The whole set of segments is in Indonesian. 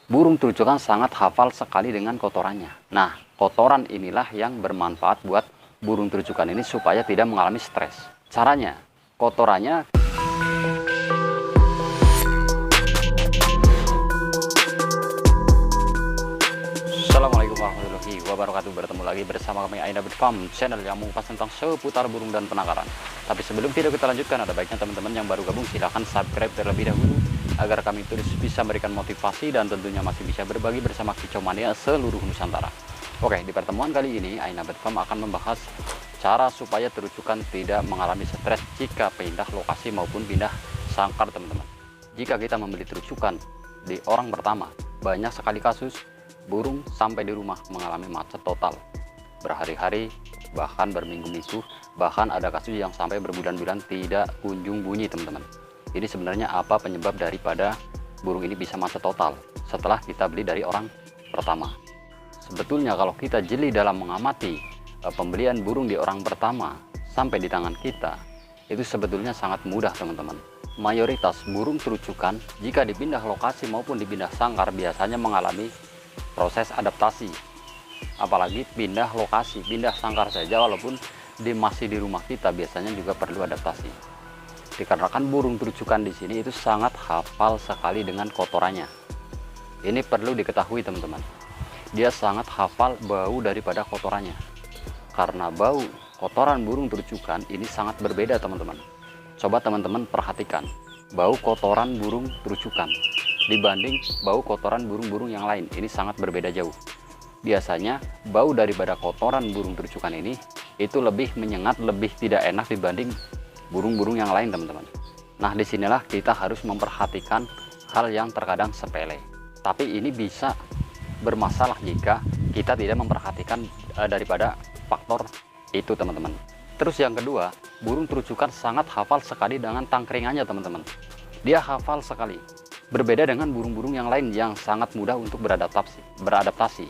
Burung terucukan sangat hafal sekali dengan kotorannya. Nah, kotoran inilah yang bermanfaat buat burung terucukan ini supaya tidak mengalami stres. Caranya, kotorannya Assalamualaikum warahmatullahi wabarakatuh. Bertemu lagi bersama kami Aina Bird Farm, channel yang mengupas tentang seputar burung dan penangkaran. Tapi sebelum video kita lanjutkan, ada baiknya teman-teman yang baru gabung silahkan subscribe terlebih dahulu agar kami terus bisa memberikan motivasi dan tentunya masih bisa berbagi bersama kicau mania seluruh Nusantara. Oke, di pertemuan kali ini Aina Bird Farm akan membahas cara supaya terucukan tidak mengalami stres jika pindah lokasi maupun pindah sangkar, teman-teman. Jika kita membeli terucukan di orang pertama, banyak sekali kasus burung sampai di rumah mengalami macet total, berhari-hari bahkan berminggu-minggu, bahkan ada kasus yang sampai berbulan-bulan tidak kunjung bunyi, teman-teman. Ini sebenarnya apa penyebab daripada burung ini bisa macet total setelah kita beli dari orang pertama? Sebetulnya kalau kita jeli dalam mengamati pembelian burung di orang pertama sampai di tangan kita, itu sebetulnya sangat mudah, teman-teman. Mayoritas burung terucukan jika dipindah lokasi maupun dipindah sangkar biasanya mengalami proses adaptasi. Apalagi pindah lokasi, pindah sangkar saja walaupun masih di rumah kita biasanya juga perlu adaptasi. Dikarenakan burung terucukan di sini itu sangat hafal sekali dengan kotorannya. Ini perlu diketahui, teman-teman. Dia sangat hafal bau daripada kotorannya. Karena bau kotoran burung terucukan ini sangat berbeda, teman-teman. Coba teman-teman perhatikan bau kotoran burung terucukan dibanding bau kotoran burung-burung yang lain, ini sangat berbeda jauh. Biasanya bau daripada kotoran burung terucukan ini itu lebih menyengat, lebih tidak enak dibanding burung-burung yang lain, teman-teman. Nah, disinilah kita harus memperhatikan hal yang terkadang sepele, tapi ini bisa bermasalah jika kita tidak memperhatikan daripada faktor itu, teman-teman. Terus yang kedua, burung terucukan sangat hafal sekali dengan tangkringannya, teman-teman. Dia hafal sekali. Berbeda dengan burung-burung yang lain yang sangat mudah untuk beradaptasi.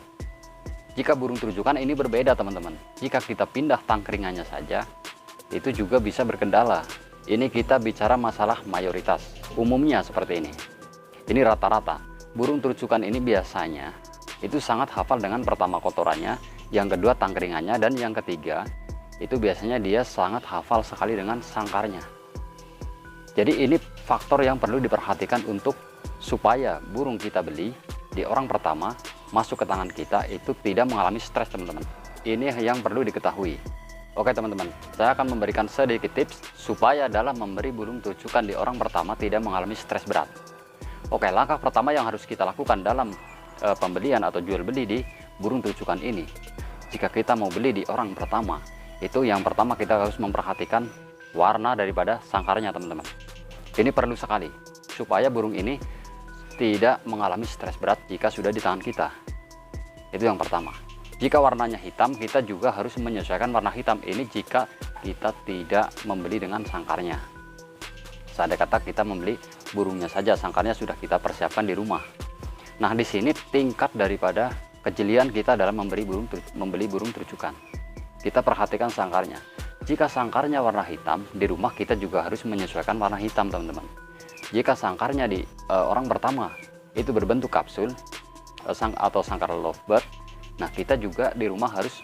Jika burung terucukan ini berbeda, teman-teman. Jika kita pindah tangkringannya saja, itu juga bisa berkendala. Ini kita bicara masalah mayoritas. Umumnya seperti ini. Ini rata-rata. Burung terucukan ini biasanya itu sangat hafal dengan pertama kotorannya, yang kedua tangkringannya, dan yang ketiga itu biasanya dia sangat hafal sekali dengan sangkarnya. Jadi ini faktor yang perlu diperhatikan untuk supaya burung kita beli di orang pertama masuk ke tangan kita itu tidak mengalami stres, teman-teman. Ini yang perlu diketahui. Oke, teman-teman, saya akan memberikan sedikit tips supaya dalam memberi burung terucukan di orang pertama tidak mengalami stres berat. Oke, langkah pertama yang harus kita lakukan dalam pembelian atau jual beli di burung terucukan ini, jika kita mau beli di orang pertama, itu yang pertama kita harus memperhatikan warna daripada sangkarnya, teman-teman. Ini perlu sekali supaya burung ini tidak mengalami stres berat jika sudah di tangan kita. Itu yang pertama. Jika warnanya hitam, kita juga harus menyesuaikan warna hitam ini jika kita tidak membeli dengan sangkarnya. Seandainya kata kita membeli burungnya saja, sangkarnya sudah kita persiapkan di rumah. Nah, di sini tingkat daripada kejelian kita dalam membeli burung terucukan. Kita perhatikan sangkarnya. Jika sangkarnya warna hitam, di rumah kita juga harus menyesuaikan warna hitam, teman-teman. Jika sangkarnya di orang pertama itu berbentuk kapsul atau sangkar lovebird, nah kita juga di rumah harus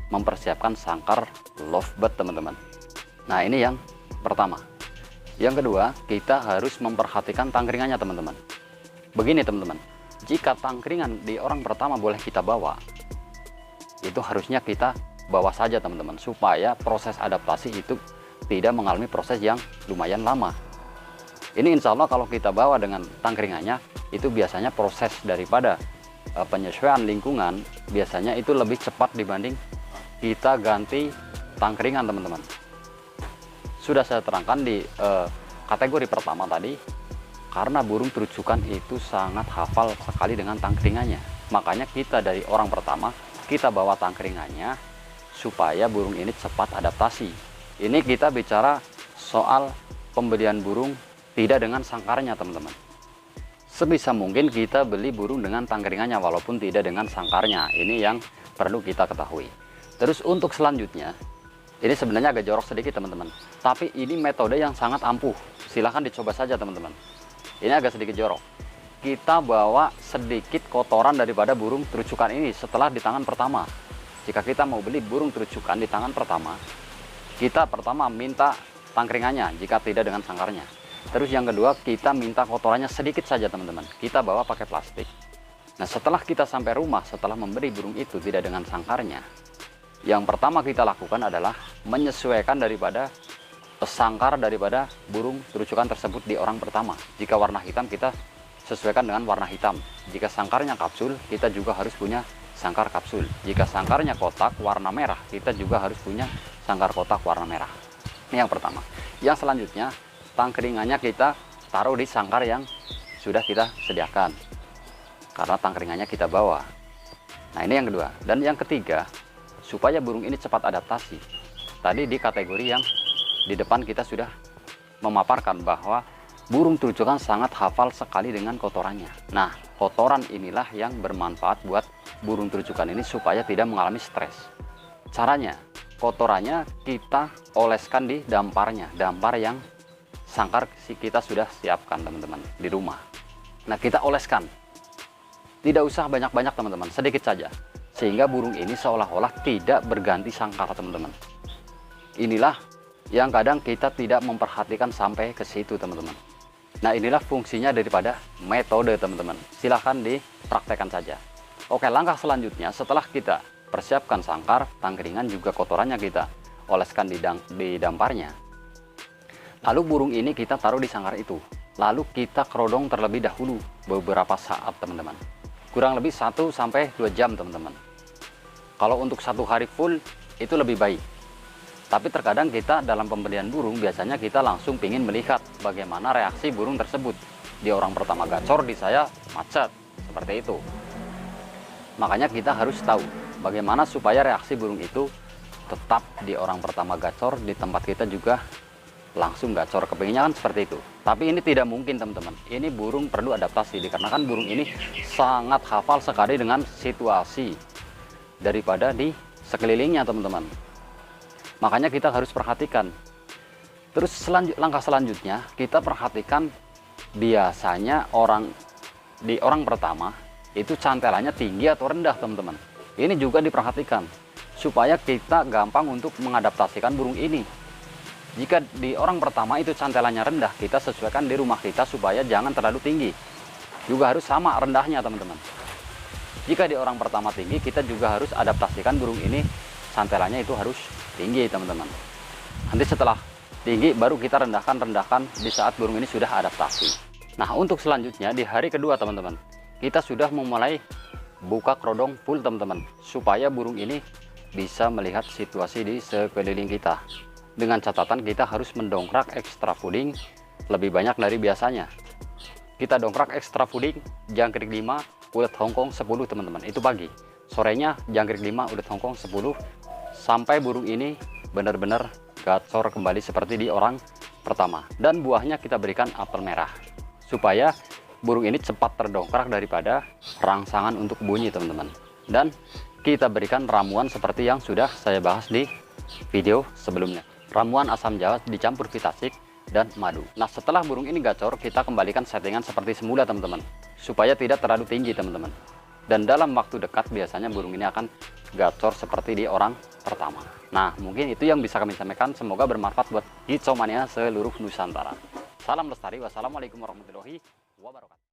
mempersiapkan sangkar lovebird, teman-teman. Nah, ini yang pertama. Yang kedua, kita harus memperhatikan tangkringannya, teman-teman. Begini, teman-teman, jika tangkringan di orang pertama boleh kita bawa, itu harusnya kita bawa saja, teman-teman, supaya proses adaptasi itu tidak mengalami proses yang lumayan lama. Ini insya Allah kalau kita bawa dengan tangkringannya, itu biasanya proses daripada penyesuaian lingkungan biasanya itu lebih cepat dibanding kita ganti tangkringan, teman-teman. Sudah saya terangkan di kategori pertama tadi, karena burung terucukan itu sangat hafal sekali dengan tangkringannya, makanya kita dari orang pertama kita bawa tangkringannya supaya burung ini cepat adaptasi. Ini kita bicara soal pembelian burung tidak dengan sangkarnya, teman-teman. Sebisa mungkin kita beli burung dengan tangkringannya walaupun tidak dengan sangkarnya. Ini yang perlu kita ketahui. Terus untuk selanjutnya, ini sebenarnya agak jorok sedikit, teman-teman, tapi ini metode yang sangat ampuh. Silahkan dicoba saja, teman-teman. Ini agak sedikit jorok. kita bawa sedikit kotoran daripada burung terucukan ini setelah di tangan pertama. Jika kita mau beli burung terucukan di tangan pertama, kita pertama minta tangkringannya jika tidak dengan sangkarnya. Terus yang kedua, kita minta kotorannya sedikit saja teman-teman. Kita bawa pakai plastik. Nah, setelah kita sampai rumah, setelah memberi burung itu tidak dengan sangkarnya, yang pertama kita lakukan adalah menyesuaikan daripada sangkar daripada burung terucukan tersebut di orang pertama. Jika warna hitam, kita sesuaikan dengan warna hitam. Jika sangkarnya kapsul, kita juga harus punya sangkar kapsul. Jika sangkarnya kotak warna merah, kita juga harus punya sangkar kotak warna merah. Ini yang pertama. Yang selanjutnya, tangkringannya kita taruh di sangkar yang sudah kita sediakan, karena tangkringannya kita bawa. Nah, ini yang kedua. Dan yang ketiga, supaya burung ini cepat adaptasi, tadi di kategori yang di depan kita sudah memaparkan bahwa burung terucukan sangat hafal sekali dengan kotorannya. Nah, kotoran inilah yang bermanfaat buat burung terucukan ini supaya tidak mengalami stres. Caranya, kotorannya kita oleskan di damparnya, dampar yang sangkar kita sudah siapkan teman-teman di rumah. Nah, kita oleskan, tidak usah banyak-banyak teman-teman, sedikit saja, sehingga burung ini seolah-olah tidak berganti sangkar teman-teman. Inilah yang kadang kita tidak memperhatikan sampai ke situ teman-teman. Nah, inilah fungsinya daripada metode teman-teman. Silahkan dipraktekkan saja. Oke, langkah selanjutnya setelah kita persiapkan sangkar, tangkringan, juga kotorannya kita oleskan di damparnya. Lalu burung ini kita taruh di sangkar itu. Lalu kita kerodong terlebih dahulu beberapa saat teman-teman. Kurang lebih 1 sampai 2 jam teman-teman. Kalau untuk 1 hari full itu lebih baik. Tapi terkadang kita dalam pembelian burung biasanya kita langsung ingin melihat bagaimana reaksi burung tersebut. Di orang pertama gacor, di saya macet, seperti itu. Makanya kita harus tahu bagaimana supaya reaksi burung itu tetap di orang pertama gacor, di tempat kita juga langsung gacor. Kepinginnya kan seperti itu. Tapi ini tidak mungkin teman-teman. Ini burung perlu adaptasi, dikarenakan burung ini sangat hafal sekali dengan situasi daripada di sekelilingnya teman-teman. Makanya kita harus perhatikan. Terus langkah selanjutnya kita perhatikan, biasanya di orang pertama itu cantelannya tinggi atau rendah teman-teman. Ini juga diperhatikan supaya kita gampang untuk mengadaptasikan burung ini. Jika di orang pertama itu cantelannya rendah, kita sesuaikan di rumah kita supaya jangan terlalu tinggi. Juga harus sama rendahnya teman-teman. Jika di orang pertama tinggi, kita juga harus adaptasikan burung ini cantelannya itu harus tinggi teman-teman. Nanti setelah tinggi baru kita rendahkan di saat burung ini sudah adaptasi. Nah, untuk selanjutnya di hari kedua teman-teman, kita sudah memulai buka kerodong full teman-teman, supaya burung ini bisa melihat situasi di sekeliling kita. Dengan catatan kita harus mendongkrak extra fooding lebih banyak dari biasanya. Kita dongkrak extra fooding jangkrik 5, ulet Hongkong 10 teman-teman, itu pagi. Sorenya jangkrik 5, ulet Hongkong 10, sampai burung ini benar-benar gacor kembali seperti di orang pertama. Dan buahnya kita berikan apel merah supaya burung ini cepat terdongkrak daripada rangsangan untuk bunyi teman-teman. Dan kita berikan ramuan seperti yang sudah saya bahas di video sebelumnya. Ramuan asam jawa dicampur vitasik dan madu. Nah, setelah burung ini gacor, kita kembalikan settingan seperti semula teman-teman, supaya tidak terlalu tinggi teman-teman. Dan dalam waktu dekat biasanya burung ini akan gacor seperti di orang pertama. Nah, mungkin itu yang bisa kami sampaikan. Semoga bermanfaat buat hijau mania seluruh Nusantara. Salam lestari. Wassalamualaikum warahmatullahi wabarakatuh.